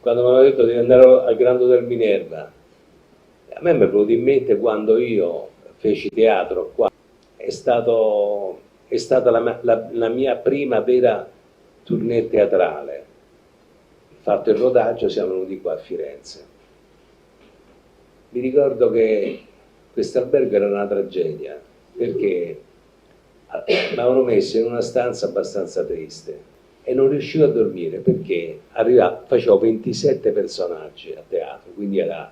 quando mi hanno detto di andare al Grand Hotel Minerva, a me mi è venuto in mente quando io feci teatro qua, è stata la mia prima vera tournée teatrale. Fatto il rodaggio siamo venuti qua a Firenze. Mi ricordo che questo albergo era una tragedia, perché mi avevano messo in una stanza abbastanza triste e non riuscivo a dormire perché facevo 27 personaggi a teatro, quindi era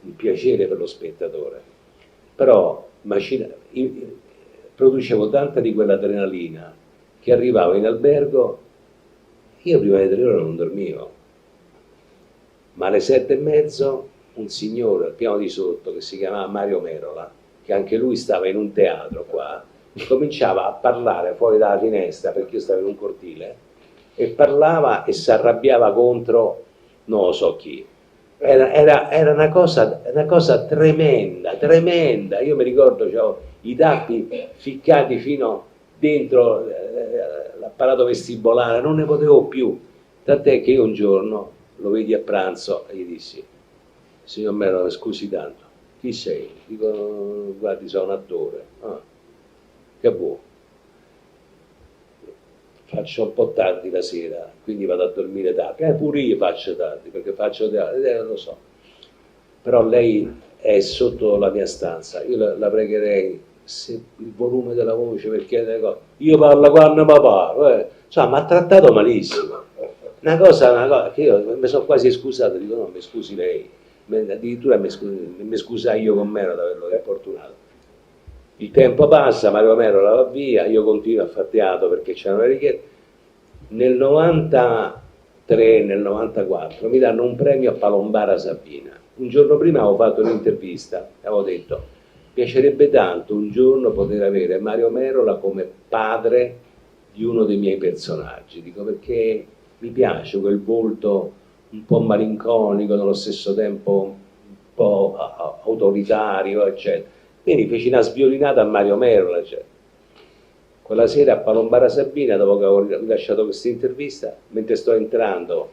un piacere per lo spettatore, però producevo tanta di quell'adrenalina che arrivavo in albergo, io prima di 3 ore non dormivo, ma alle 7:30 un signore al piano di sotto che si chiamava Mario Merola, che anche lui stava in un teatro qua, cominciava a parlare fuori dalla finestra, perché io stavo in un cortile, e parlava e si arrabbiava contro non lo so chi. Era una cosa tremenda, tremenda. Io mi ricordo, c'avevo i tappi ficcati fino dentro l'apparato vestibolare, non ne potevo più. Tant'è che io un giorno lo vedi a pranzo e gli dissi: signor Mero, scusi tanto, chi sei? Dico: guardi, sono un attore. Ah, che vuoi? Faccio un po' tardi la sera, quindi vado a dormire tardi. Pure io faccio tardi, perché faccio teatro, lo so. Però lei è sotto la mia stanza, io la pregherei, se il volume della voce, perché io parlo quando mi pare, cioè, mi ha trattato malissimo. Una cosa che io mi sono quasi scusato, dico: no, mi scusi lei, addirittura mi scusai io con me ad averlo importunato. Il tempo passa, Mario Mero la va via, io continuo a fare teatro perché c'erano le richieste. Nel 93, nel 94 mi danno un premio a Palombara Sabina. Un giorno prima avevo fatto un'intervista e avevo detto: mi piacerebbe tanto un giorno poter avere Mario Merola come padre di uno dei miei personaggi. Dico, perché mi piace quel volto un po' malinconico, nello stesso tempo un po' autoritario, eccetera. Quindi feci una sviolinata a Mario Merola, cioè. Quella sera a Palombara Sabina, dopo che avevo rilasciato questa intervista, mentre sto entrando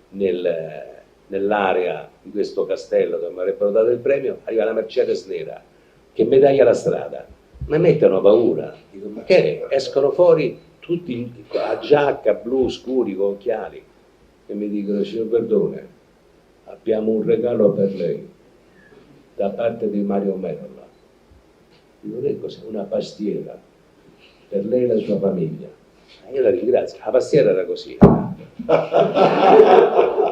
nell'area di questo castello dove mi avrebbero dato il premio, arriva la Mercedes nera che mi taglia la strada. Mi mettono paura. Dico: ma che è? Escono fuori tutti a giacca blu scuri con occhiali e mi dicono: signor Verdone, abbiamo un regalo per lei da parte di Mario Merola. Dico: che cos'è? Una pastiera per lei e la sua famiglia. Io la ringrazio. La pastiera era così.